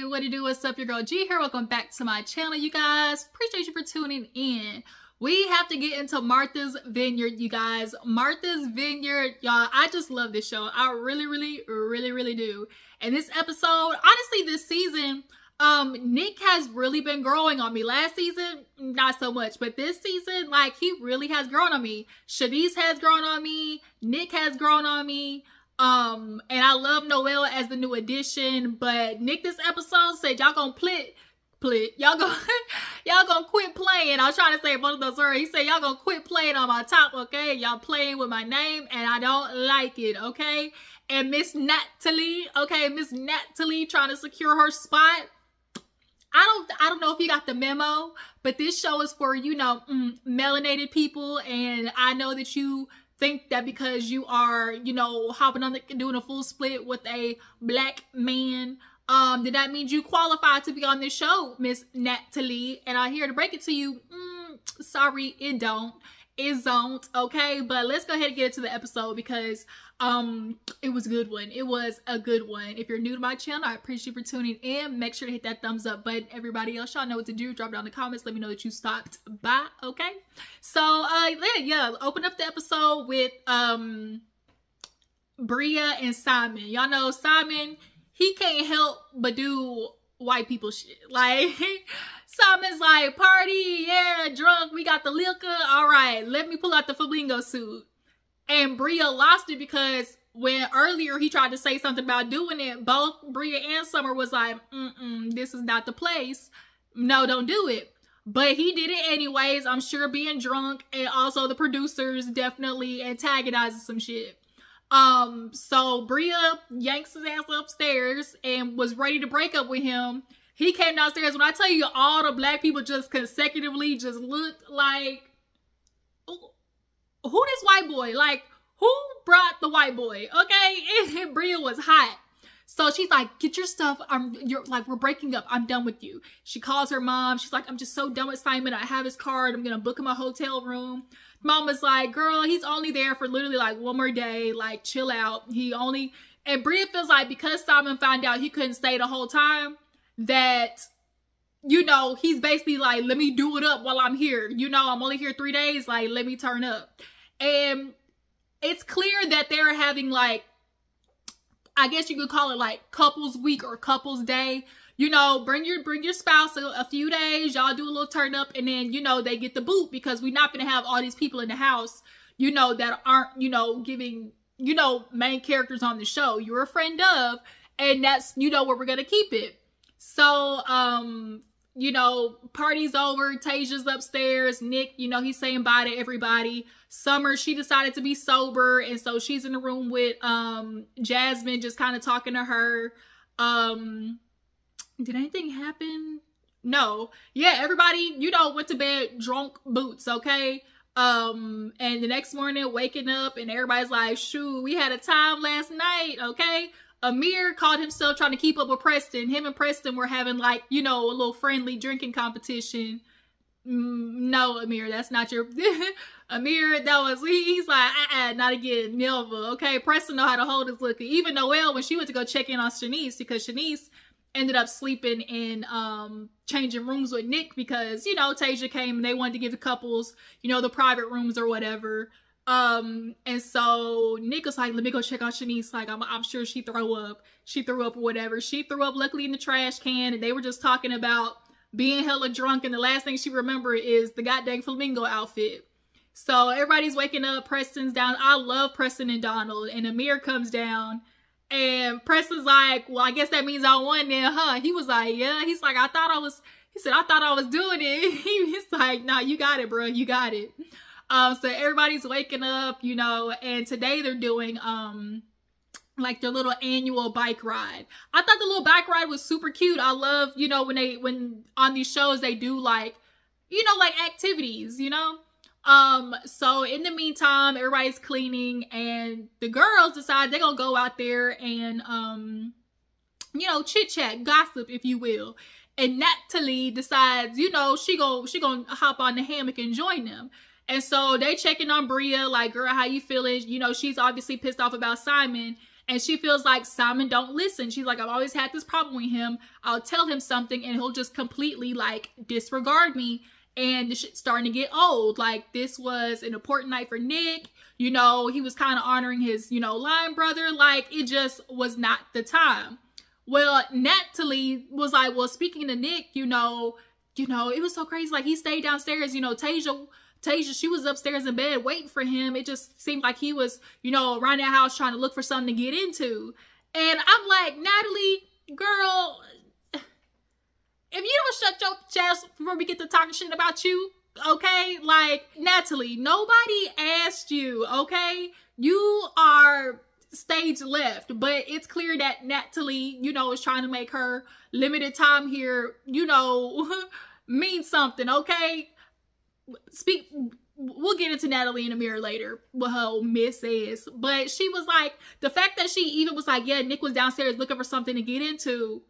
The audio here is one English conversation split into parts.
what it do? What's up? Your girl G here. Welcome back to my channel, you guys. Appreciate you for tuning in. We have to get into Martha's Vineyard, you guys. Martha's Vineyard, y'all. I just love this show. I really do. And this episode, honestly, this season, Nick has really been growing on me. Last season, not so much, but this season, like, he really has grown on me. Shanice has grown on me. Nick has grown on me. And I love Noelle as the new addition, but Nick this episode said y'all gonna y'all gonna quit playing. I was trying to say both of those words. He said y'all gonna quit playing on my top, okay? Y'all playing with my name and I don't like it, okay? And Miss Natalie, okay, Miss Natalie trying to secure her spot. I don't know if you got the memo, but this show is for, you know, melanated people, and I know that you think that because you are, you know, hopping on doing a full split with a black man, did that mean you qualify to be on this show, Miss Natalie? And I'm here to break it to you. Sorry, it don't. It don't, okay? But let's go ahead and get into the episode because it was a good one. It was a good one. If you're new to my channel, I appreciate you for tuning in. Make sure to hit that thumbs up button. Everybody else, y'all know what to do. Drop it down in the comments. Let me know that you stopped by, okay? So, yeah, open up the episode with Bria and Simon. Y'all know Simon, he can't help but do white people shit. Like, Simon's like, party, yeah, drunk, we got the liquor. All right, let me pull out the flamingo suit. And Bria lost it because when earlier he tried to say something about doing it, both Bria and Summer was like, this is not the place. No, don't do it. But he did it anyways. I'm sure being drunk, and also the producers definitely antagonizing some shit. So Bria yanks his ass upstairs and was ready to break up with him. He came downstairs. When I tell you, all the black people just consecutively just looked like, who this white boy? Like, who brought the white boy? Okay, and Bria was hot. So she's like, get your stuff. We're breaking up. I'm done with you. She calls her mom. She's like, I'm just so done with Simon. I have his card. I'm going to book him a hotel room. Mama's like, girl, he's only there for literally like one more day. Like, chill out. And Bria feels like because Simon found out he couldn't stay the whole time, that, you know, he's basically like, let me do it up while I'm here. You know, I'm only here 3 days. Like, let me turn up. And it's clear that they're having, like, I guess you could call it like couples week or couples day. You know, bring your spouse a few days. Y'all do a little turn up, and then, you know, they get the boot because we're not going to have all these people in the house, you know, that aren't, you know, giving, you know, main characters on the show. You're a friend of, and that's, you know, where we're going to keep it. So, you know, party's over. Tasia's upstairs. Nick, you know, he's saying bye to everybody. Summer, she decided to be sober, and so she's in the room with Jasmine, just kind of talking to her. Did anything happen? No. Yeah, everybody, you know, went to bed drunk boots, okay? And the next morning, waking up, and everybody's like, shoot, we had a time last night, okay? Amir called himself trying to keep up with Preston. Him and Preston were having, like, you know, a little friendly drinking competition. No, Amir, that's not your... Amir, he's like, not again, never, okay? Preston know how to hold his liquor. Even Noelle, when she went to go check in on Shanice, because Shanice ended up sleeping in, changing rooms with Nick because, you know, Tasia came and they wanted to give the couples, you know, the private rooms or whatever. And so Nick was like, let me go check on Shanice. Like, I'm sure she threw up. She threw up or whatever. She threw up luckily in the trash can, and they were just talking about being hella drunk, and the last thing she remembered is the goddamn flamingo outfit. So everybody's waking up. Preston's down. I love Preston and Donald. And Amir comes down, and Preston's like, well, I guess that means I won then, huh? He was like, yeah. He's like, I thought I was doing it. He's like, nah, you got it, bro. You got it. So everybody's waking up, you know, and today they're doing, like their little annual bike ride. I thought the little bike ride was super cute. I love, you know, when on these shows, they do like, you know, like activities, you know? So in the meantime, everybody's cleaning, and the girls decide they're gonna go out there and, you know, chit chat, gossip, if you will. And Natalie decides, you know, she gonna hop on the hammock and join them. And so they checking on Bria, like, girl, how you feeling? You know, she's obviously pissed off about Simon. And she feels like Simon don't listen. She's like, I've always had this problem with him. I'll tell him something and he'll just completely like disregard me. And the shit's starting to get old. Like, this was an important night for Nick. You know, he was kind of honoring his, you know, line brother. Like, it just was not the time. Well, Natalie was like, well, speaking to Nick, you know, it was so crazy. Like, he stayed downstairs. You know, Tasia, she was upstairs in bed waiting for him. It just seemed like he was, you know, around that house trying to look for something to get into. And I'm like, Natalie, girl, if you don't shut your chest before we get to talking shit about you, okay? Like, Natalie, nobody asked you, okay? You are stage left, but it's clear that Natalie, you know, is trying to make her limited time here, you know, mean something, okay? We'll get into Natalie and Amir later, what her miss is. But she was like, the fact that she even was like, yeah, Nick was downstairs looking for something to get into.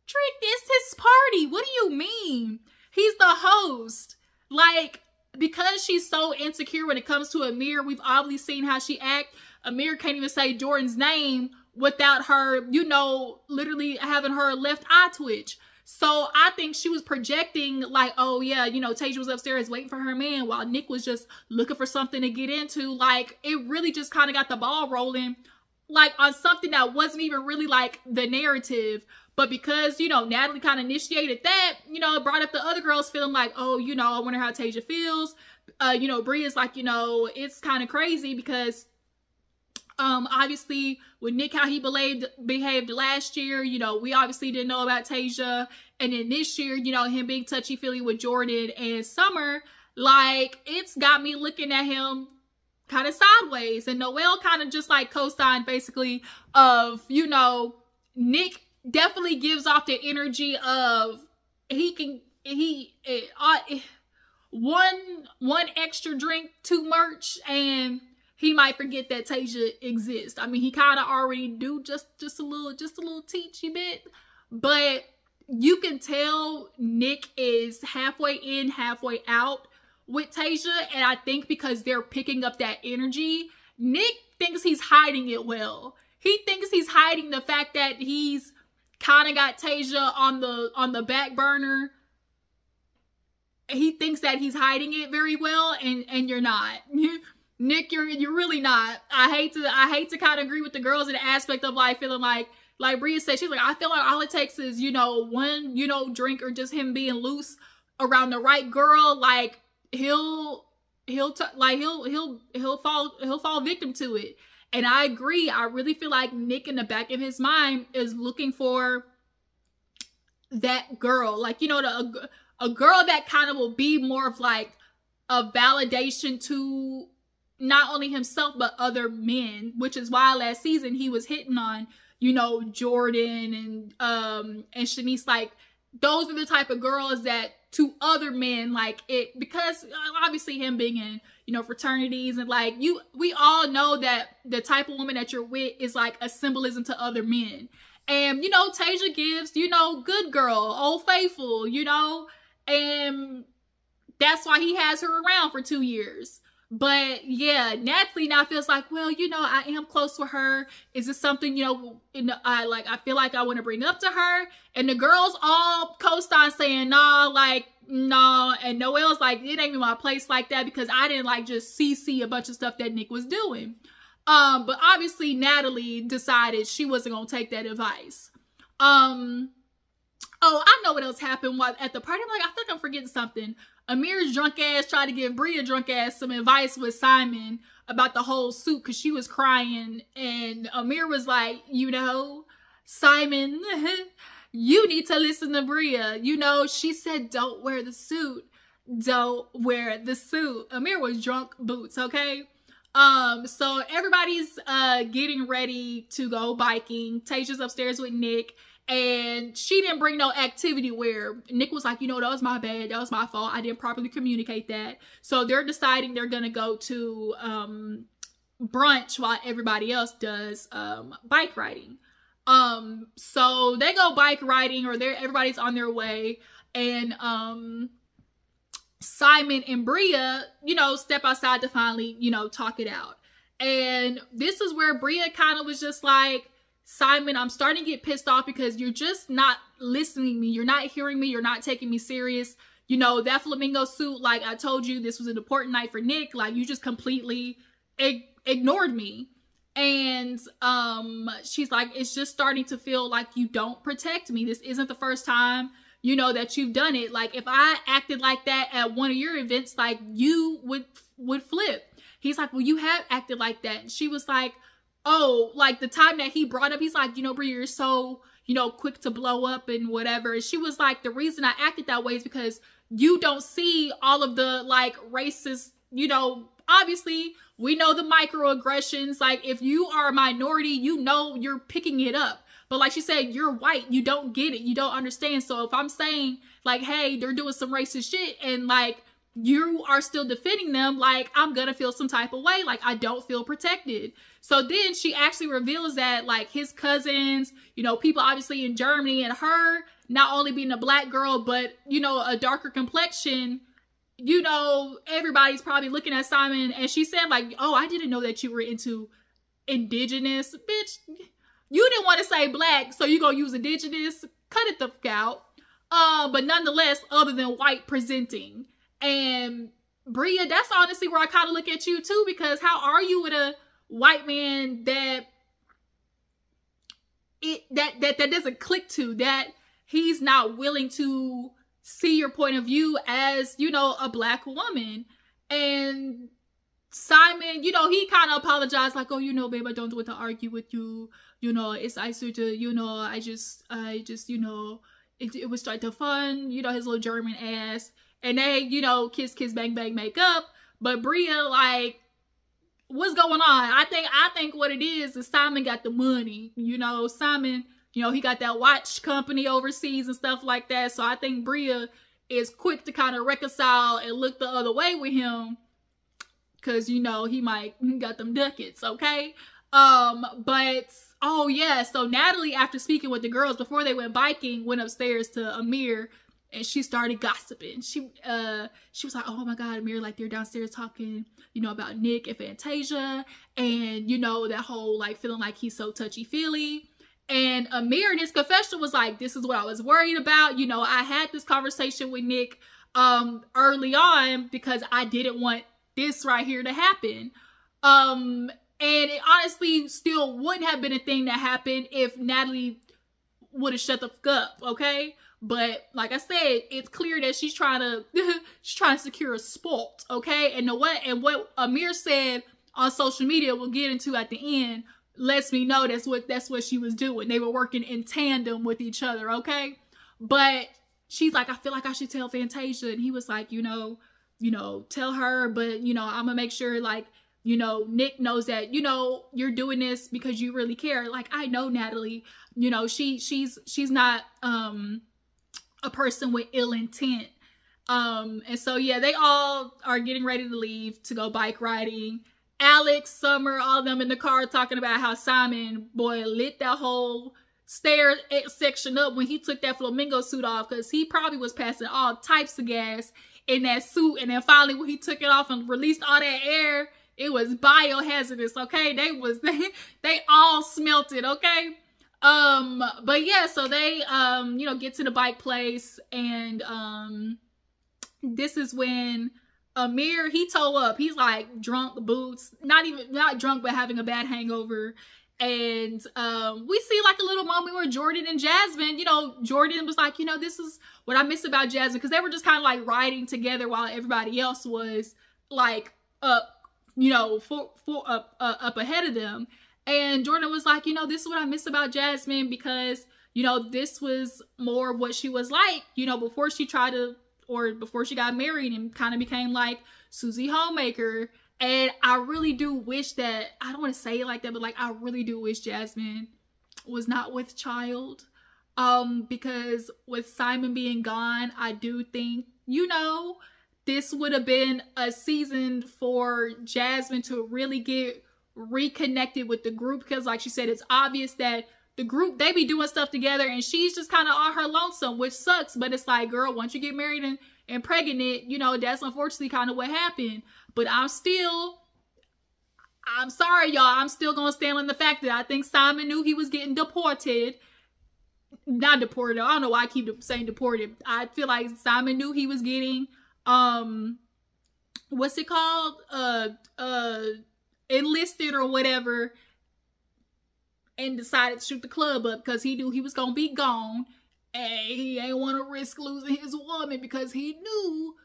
Trick, it's his party. What do you mean? He's the host. Like, because she's so insecure when it comes to Amir, we've obviously seen how she act. Amir can't even say Jordan's name without her, you know, literally having her left eye twitch. So I think she was projecting like, oh yeah, you know, Tasia was upstairs waiting for her man while Nick was just looking for something to get into. Like, it really just kind of got the ball rolling, like on something that wasn't even really like the narrative. But because, you know, Natalie kind of initiated that, you know, it brought up the other girls feeling like, oh, you know, I wonder how Tasia feels. You know, Bria's like, you know, it's kind of crazy because obviously with Nick, how he behaved last year, you know, we obviously didn't know about Tasia. And then this year, you know, him being touchy-feely with Jordan and Summer, like, it's got me looking at him kind of sideways. And Noelle kind of just like co-signed basically of, you know, Nick definitely gives off the energy of one extra drink too much and he might forget that Tasia exists. I mean, he kind of already do just a little teachy bit, but you can tell Nick is halfway in, halfway out with Tasia. And I think because they're picking up that energy, Nick thinks he's hiding it well. He thinks he's hiding the fact that he's kind of got Tasia on the back burner. He thinks that he's hiding it very well, and you're not. Nick, you're really not. I hate to kind of agree with the girls in the aspect of like feeling like Bria said, she's like, I feel like all it takes is, you know, one, you know, drink or just him being loose around the right girl. Like he'll fall victim to it. And I agree. I really feel like Nick in the back of his mind is looking for that girl. Like, you know, a girl that kind of will be more of like a validation to not only himself, but other men, which is why last season he was hitting on, you know, Jordan and Shanice. Like, those are the type of girls that to other men, like it, because obviously him being in, you know, fraternities and like we all know that the type of woman that you're with is like a symbolism to other men. And, you know, Tasia gives, you know, good girl, old faithful, you know, and that's why he has her around for 2 years. But yeah, Natalie now feels like, well, you know, I am close with her. Is this something, you know, I feel like I want to bring up to her? And the girls all co-sign saying, nah, like, no. And Noelle's like, it ain't even my place like that because I didn't like just CC a bunch of stuff that Nick was doing. But obviously Natalie decided she wasn't going to take that advice. Oh, I know what else happened while at the party. I'm like, I think I'm forgetting something. Amir's drunk ass tried to give Bria drunk ass some advice with Simon about the whole suit because she was crying. And Amir was like, you know, Simon, you need to listen to Bria. You know, she said, don't wear the suit. Don't wear the suit. Amir was drunk boots, okay? So everybody's getting ready to go biking. Tasia's upstairs with Nick. And she didn't bring no activity wear. Nick was like, you know, that was my bad. That was my fault. I didn't properly communicate that. So they're deciding they're going to go to brunch while everybody else does bike riding. So they go bike riding or everybody's on their way. And Simon and Bria, you know, step outside to finally, you know, talk it out. And this is where Bria kind of was just like, Simon, I'm starting to get pissed off because you're just not listening to me. You're not hearing me. You're not taking me serious. You know, that flamingo suit, like I told you, this was an important night for Nick. Like, you just completely ignored me. And she's like, it's just starting to feel like you don't protect me. This isn't the first time, you know, that you've done it. Like, if I acted like that at one of your events, like, you would flip. He's like, well, you have acted like that. And she was like, oh, like the time that he brought up, he's like, you know, Bria, you're so, you know, quick to blow up and whatever. And she was like, the reason I acted that way is because you don't see all of the like racist, you know, obviously we know the microaggressions. Like, if you are a minority, you know, you're picking it up. But like she said, you're white, you don't get it, you don't understand. So if I'm saying like, hey, they're doing some racist shit and like you are still defending them, like I'm gonna feel some type of way, like I don't feel protected. So then she actually reveals that like his cousins, you know, people obviously in Germany, and her not only being a black girl, but you know, a darker complexion, you know, everybody's probably looking at Simon. And she said like, oh, I didn't know that you were into indigenous. Bitch, you didn't want to say black, so you gonna use indigenous? Cut it the fuck out. But nonetheless, other than white presenting. And Bria, that's honestly where I kind of look at you too, because how are you with a white man that doesn't click to, that he's not willing to see your point of view as, you know, a black woman? And Simon, you know, he kind of apologized like, oh, you know, babe, I don't want to argue with you. You know, it's I sort of, you know, I just, you know, it was like the fun, you know, his little German ass. And they, you know, kiss, kiss, bang, bang, make up. But Bria, like, what's going on? I think what it is Simon got the money. You know, Simon, you know, he got that watch company overseas and stuff like that. So I think Bria is quick to kind of reconcile and look the other way with him. Because, you know, he got them ducats, okay? But, oh yeah, so Natalie, after speaking with the girls before they went biking, went upstairs to Amir. And she started gossiping. She was like, oh my God, Amir, like they're downstairs talking, you know, about Nick and Fantasia. And, you know, that whole like feeling like he's so touchy-feely. And Amir in his confession was like, this is what I was worried about. You know, I had this conversation with Nick early on because I didn't want this right here to happen. And it honestly still wouldn't have been a thing that happened if Natalie would have shut the fuck up, okay? But like I said, it's clear that she's trying to secure a spot, okay? And what Amir said on social media, we'll get into at the end, lets me know that's what she was doing. They were working in tandem with each other, okay? But she's like, I feel like I should tell Fantasia. And he was like, you know, tell her, but you know, I'm gonna make sure like, you know, Nick knows that, you know, you're doing this because you really care. Like, I know Natalie, you know, she's not a person with ill intent. And so yeah, they all are getting ready to leave to go bike riding. Alex, Summer, all of them in the car talking about how Simon, boy, lit that whole stair section up when he took that flamingo suit off, because he probably was passing all types of gas in that suit. And then finally when he took it off and released all that air, it was biohazardous, okay? They all smelt it, okay? But yeah, so they, you know, get to the bike place, and, this is when Amir, he toe up. He's like drunk boots, not drunk, but having a bad hangover. And, we see like a little moment where Jordan and Jasmine, you know, Jordan was like, you know, this is what I miss about Jasmine. Cause they were just kind of like riding together while everybody else was like up, you know, up ahead of them. And Jordan was like, you know, this is what I miss about Jasmine, because, you know, this was more of what she was like, you know, before she got married and kind of became like Susie Homemaker. And I really do wish that, I don't want to say it like that, but like, I really do wish Jasmine was not with child. Because with Simon being gone, I do think, you know, this would have been a season for Jasmine to really get reconnected with the group, because like she said, it's obvious that the group, they be doing stuff together and she's just kind of on her lonesome, which sucks. But it's like, girl, once you get married and pregnant, you know, that's unfortunately kind of what happened. But I'm still, I'm sorry, y'all. I'm still going to stand on the fact that I think Simon knew he was getting deported. Not deported. I don't know why I keep saying deported. I feel like Simon knew he was getting, what's it called? Enlisted or whatever. And decided to shoot the club up because he knew he was going to be gone. And he ain't want to risk losing his woman because he knew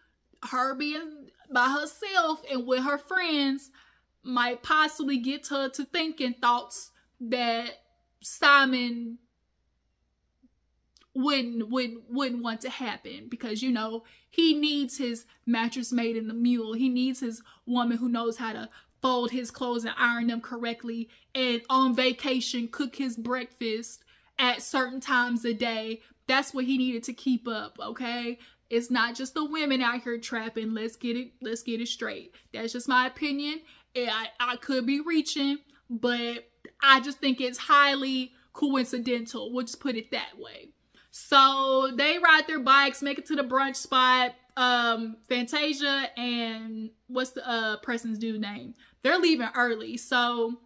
her being by herself and with her friends might possibly get her to thinking thoughts that Simon wouldn't want to happen, because, you know, he needs his mattress maid and the mule. He needs his woman who knows how to fold his clothes and iron them correctly, and on vacation cook his breakfast at certain times a day. That's what he needed to keep up, okay? It's not just the women out here trapping. Let's get it straight. That's just my opinion. I could be reaching, but I just think it's highly coincidental. We'll just put it that way. So they ride their bikes, make it to the brunch spot. Fantasia and what's the Preston's dude name? They're leaving early. So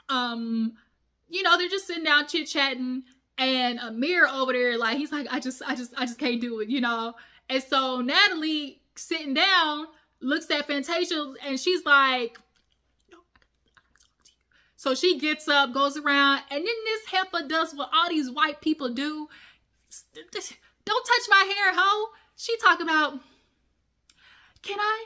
you know, they're just sitting down chit-chatting, and Amir over there, like, he's like, I just can't do it, you know. And so Natalie, sitting down, looks at Fantasia, and she's like, so she gets up, goes around, and then this heifer does what all these white people do. Don't touch my hair, ho. She talk about, can I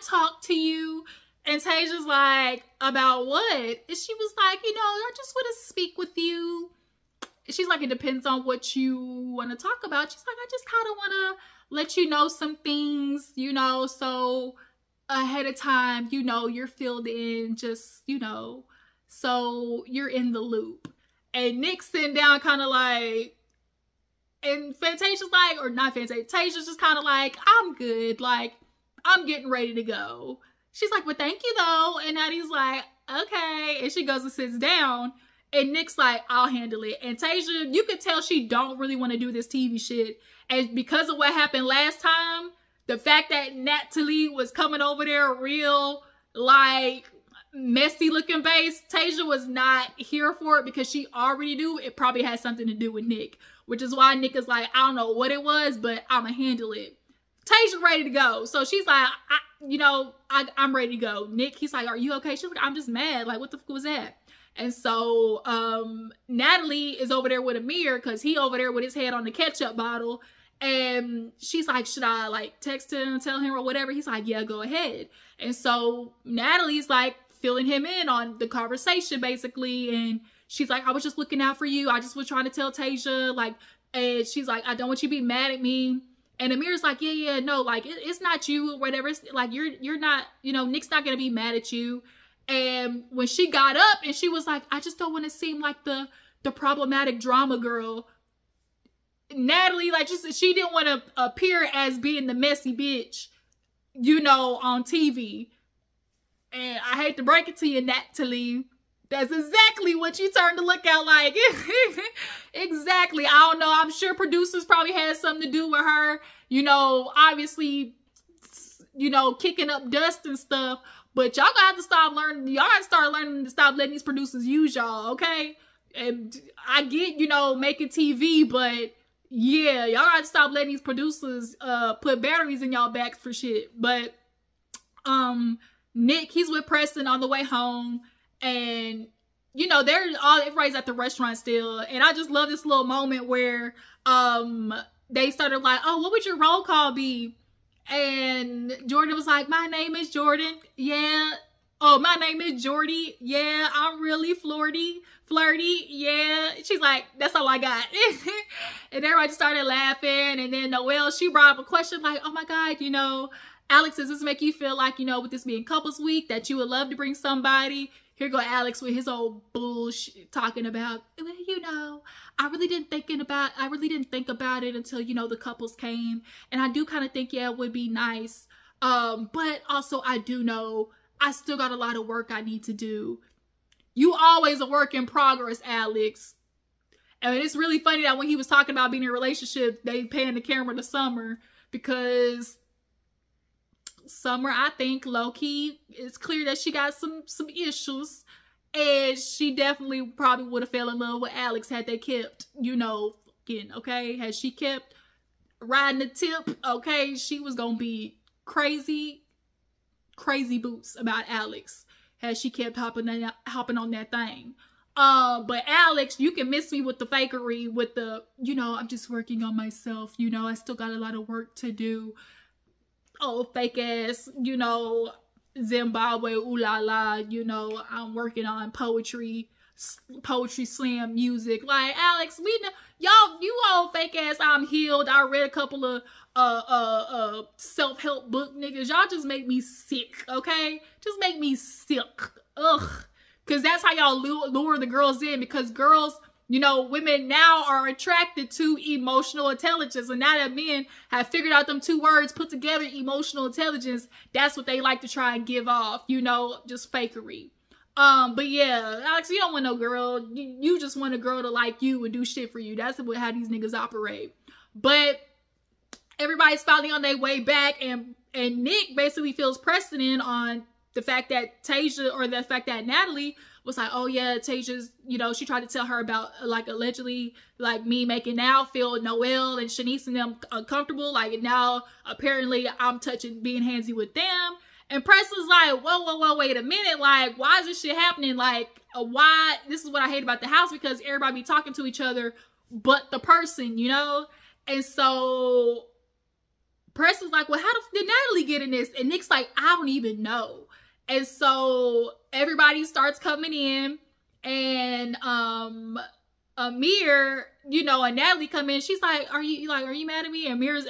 talk to you? And Tasia's like, about what? And she was like, you know, I just want to speak with you. She's like, it depends on what you want to talk about. She's like, I just kind of want to let you know some things, you know, so ahead of time, you know, you're filled in, just, you know, so you're in the loop. And Nick's sitting down kind of like, and Fantasia's like, or not Fantasia, Tasia's just kind of like, I'm good, like, I'm getting ready to go. She's like, well, thank you though. And Natalie's like, okay. And she goes and sits down. And Nick's like, I'll handle it. And Tasia, you could tell she don't really want to do this TV shit. And because of what happened last time, the fact that Natalie was coming over there real, like, messy looking base, Tasia was not here for it, because she already knew it probably had something to do with Nick. Which is why Nick is like, I don't know what it was, but I'ma handle it. Tasia's ready to go. So she's like, I'm ready to go. Nick, he's like, are you okay? She's like, I'm just mad. Like, what the fuck was that? And so Natalie is over there with Amir, because he over there with his head on the ketchup bottle. And she's like, should I like text him, tell him or whatever? He's like, yeah, go ahead. And so Natalie's like filling him in on the conversation basically. And she's like, I was just looking out for you. I just was trying to tell Tasia, like, and she's like, I don't want you to be mad at me. And Amir's like, yeah, no, like, it's not you or whatever. It's like, you're not, you know, Nick's not going to be mad at you. And when she got up and she was like, I just don't want to seem like the problematic drama girl. Natalie, like, she didn't want to appear as being the messy bitch, you know, on TV. And I hate to break it to you, Natalie, that's exactly what you turned to look out like. Exactly. I don't know. I'm sure producers probably had something to do with her, you know, obviously, you know, kicking up dust and stuff. But y'all gotta have to stop learning. Y'all gotta start learning to stop letting these producers use y'all, okay? And I get, you know, making TV, but yeah, y'all gotta stop letting these producers put batteries in y'all backs for shit. But Nick, he's with Preston on the way home. And, you know, everybody's at the restaurant still. And I just love this little moment where they started like, oh, what would your roll call be? And Jordan was like, my name is Jordan. Yeah. Oh, my name is Jordy. Yeah, I'm really flirty. Yeah. She's like, that's all I got. And everybody started laughing. And then Noelle, she brought up a question like, oh my God, you know, Alex, does this make you feel like, you know, with this being couples week, that you would love to bring somebody? Here go Alex with his old bullshit talking about, well, you know, I really didn't think about it until, you know, the couples came. And I do kind of think, yeah, it would be nice. But also I do know I still got a lot of work I need to do. You always a work in progress, Alex. And it's really funny that when he was talking about being in a relationship, they pan the camera to Summer, because Summer, I think, low-key, it's clear that she got some issues. And she definitely probably would have fell in love with Alex had they kept, you know, okay? Had she kept riding the tip, okay, she was gonna be crazy boots about Alex had she kept hopping on that thing. But Alex, you can miss me with the fakery, with the, you know, I'm just working on myself, you know, I still got a lot of work to do. Oh, fake ass, you know, Zimbabwe, ooh la la, you know, I'm working on poetry slam music. Like, Alex, we know y'all, you all fake ass I'm healed. I read a couple of self-help book niggas. Y'all just make me sick, okay? Just make me sick. Ugh. Cause that's how y'all lure the girls in, because girls, you know, women now are attracted to emotional intelligence. And now that men have figured out them two words put together, emotional intelligence, that's what they like to try and give off, you know, just fakery. But yeah, Alex, you don't want no girl. You just want a girl to like you and do shit for you. That's how these niggas operate. But everybody's finally on their way back, and Nick basically feels precedent on the fact that Tasia, or the fact that Natalie was like, oh yeah, Tasia's, you know, she tried to tell her about, like, allegedly, like, me making now feel Noelle and Shanice and them uncomfortable. Like, now apparently I'm being handsy with them. And Press was like, whoa, wait a minute. Like, why is this shit happening? Like, why? This is what I hate about the house, because everybody be talking to each other but the person, you know? And so Press is like, well, how did Natalie get in this? And Nick's like, I don't even know. And so everybody starts coming in, and Amir, you know, and Natalie come in. She's like, are you mad at me? Amir's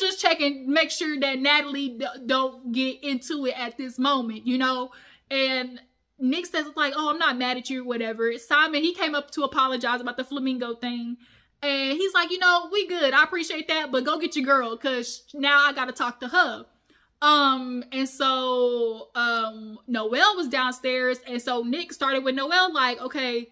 just checking, make sure that Natalie don't get into it at this moment, you know. And Nick says, like, oh, I'm not mad at you, whatever. Simon, he came up to apologize about the flamingo thing. And he's like, you know, we good. I appreciate that, but go get your girl, because now I got to talk to her. And so, Noelle was downstairs, and so Nick started with Noelle, like, okay,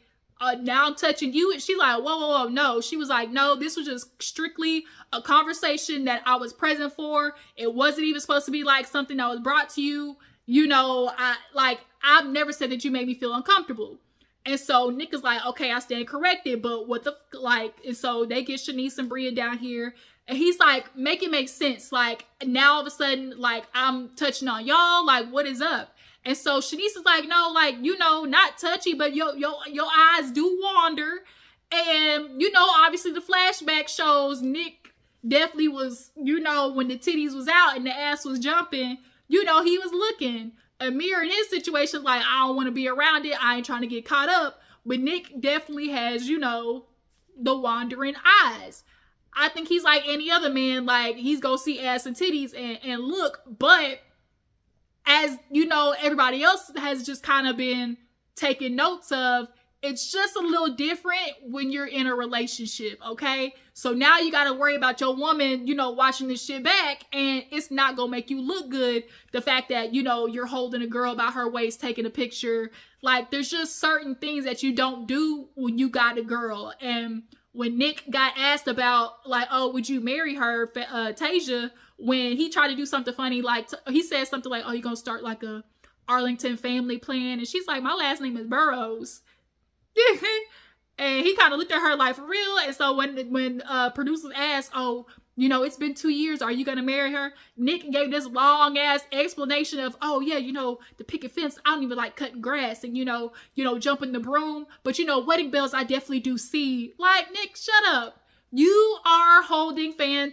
now I'm touching you. And she's like, whoa, no. She was like, no, this was just strictly a conversation that I was present for. It wasn't even supposed to be like something that was brought to you. You know, I've never said that you made me feel uncomfortable. And so Nick is like, okay, I stand corrected, but what the, like, and so they get Shanice and Bria down here. And he's like, make it make sense. Like, now all of a sudden, like, I'm touching on y'all. Like, what is up? And so Shanice is like, no, like, you know, not touchy, but your eyes do wander. And, you know, obviously the flashback shows Nick definitely was, you know, when the titties was out and the ass was jumping, you know, he was looking. Amir in his situation, like, I don't want to be around it. I ain't trying to get caught up. But Nick definitely has, you know, the wandering eyes. I think he's like any other man, like, he's gonna see ass and titties and look, but as, you know, everybody else has just kind of been taking notes of, it's just a little different when you're in a relationship, okay? So now you gotta worry about your woman, you know, watching this shit back, and it's not gonna make you look good, the fact that, you know, you're holding a girl by her waist, taking a picture. Like, there's just certain things that you don't do when you got a girl. And when Nick got asked about, like, oh, would you marry her, Tasia, when he tried to do something funny, like, he said something like, oh, you're gonna start like a Arlington family plan. And she's like, my last name is Burroughs. And he kind of looked at her like, for real? And so when producers asked, oh, you know, it's been 2 years, are you gonna marry her? Nick gave this long ass explanation of, oh yeah, you know, the picket fence, I don't even like cutting grass, and you know, jumping the broom, but you know, wedding bells I definitely do see. Like, Nick, shut up. You are holding I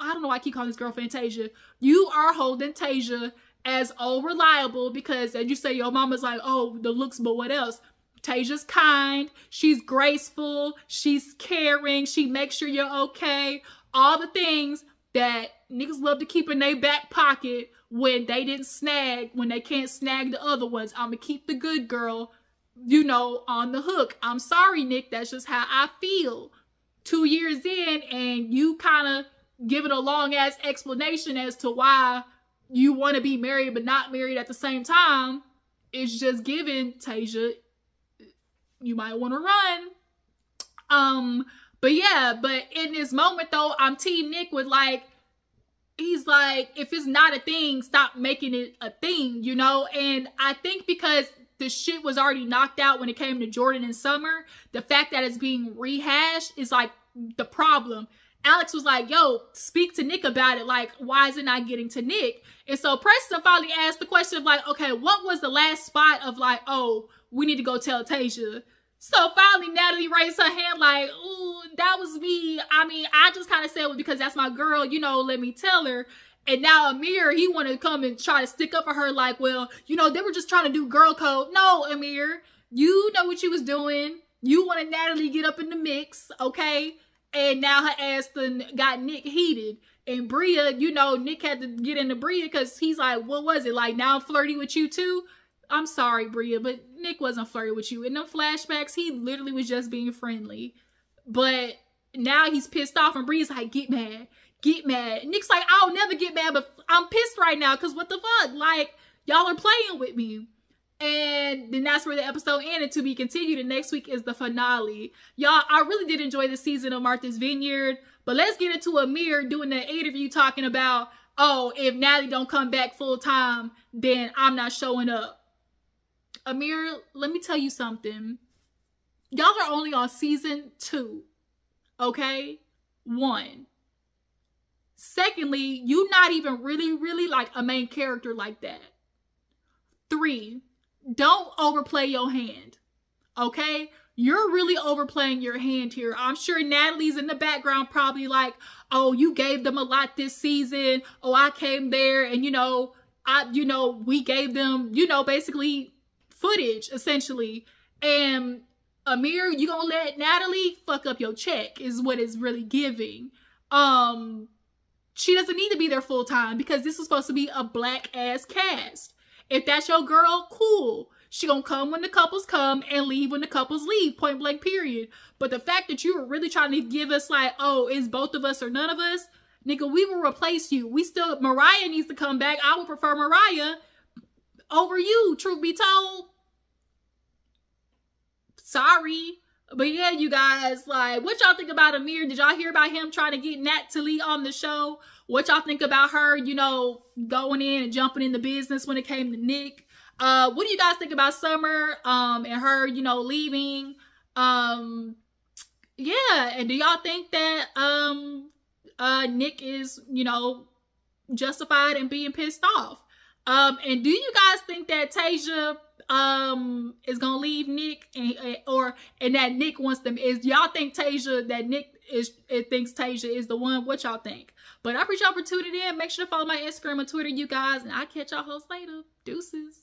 don't know why I keep calling this girl Fantasia. You are holding Tasia as old reliable, because as you say, your mama's like, oh, the looks, but what else? Tasia's kind, she's graceful, she's caring, she makes sure you're okay. All the things that niggas love to keep in their back pocket when they can't snag the other ones. I'm gonna keep the good girl, you know, on the hook. I'm sorry, Nick, that's just how I feel. 2 years in, and you kind of give it a long ass explanation as to why you want to be married but not married at the same time. It's just giving, Tasia, you might want to run. But yeah, but in this moment though, I'm Team Nick with, like, he's like, if it's not a thing, stop making it a thing, you know? And I think because the shit was already knocked out when it came to Jordan and Summer, the fact that it's being rehashed is like the problem. Alex was like, yo, speak to Nick about it. Like, why is it not getting to Nick? And so Preston finally asked the question of like, okay, what was the last spot of like, oh, we need to go tell Tasia. So finally Natalie raised her hand like, ooh, that was me. I mean, I just kind of said, well, because that's my girl, you know, let me tell her. And now Amir, he want to come and try to stick up for her like, well, you know, they were just trying to do girl code. No, Amir, you know what you was doing. You wanted Natalie to get up in the mix, okay? And now her ass done got Nick heated. And Bria, you know, Nick had to get into Bria because he's like, what was it? Like, now I'm flirty with you too? I'm sorry, Bria, but Nick wasn't flirty with you. In them flashbacks, he literally was just being friendly. But now he's pissed off and Bria's like, get mad. Get mad. Nick's like, I'll never get mad, but I'm pissed right now because what the fuck? Like, y'all are playing with me. And then that's where the episode ended, to be continued. And next week is the finale. Y'all, I really did enjoy this season of Martha's Vineyard. But let's get into Amir doing the interview talking about, oh, if Natalie don't come back full time, then I'm not showing up. Amir, let me tell you something. Y'all are only on season 2. Okay? 1. Secondly, you not even really like a main character like that. 3, don't overplay your hand. Okay? You're really overplaying your hand here. I'm sure Natalie's in the background probably like, oh, you gave them a lot this season. Oh, I came there and, you know, we gave them, you know, basically footage, essentially. And Amir, you gonna let Natalie fuck up your check is what it's really giving. She doesn't need to be there full time because this is supposed to be a black ass cast. If that's your girl, cool. She gonna come when the couples come and leave when the couples leave, point blank period. But the fact that you were really trying to give us like, oh, it's both of us or none of us, nigga, we will replace you. Mariah needs to come back. I would prefer Mariah over you, truth be told. Sorry. But yeah, you guys, like, what y'all think about Amir? Did y'all hear about him trying to get Natalie on the show? What y'all think about her, you know, going in and jumping in the business when it came to Nick? What do you guys think about Summer and her, you know, leaving? Yeah, and do y'all think that Nick is, you know, justified in being pissed off? And do you guys think that Tasia is gonna leave Nick and that Nick wants them? Y'all think Nick thinks Tasia is the one? What y'all think? But I appreciate y'all for tuning in. Make sure to follow my Instagram and Twitter, you guys, and I'll catch y'all hosts later. Deuces.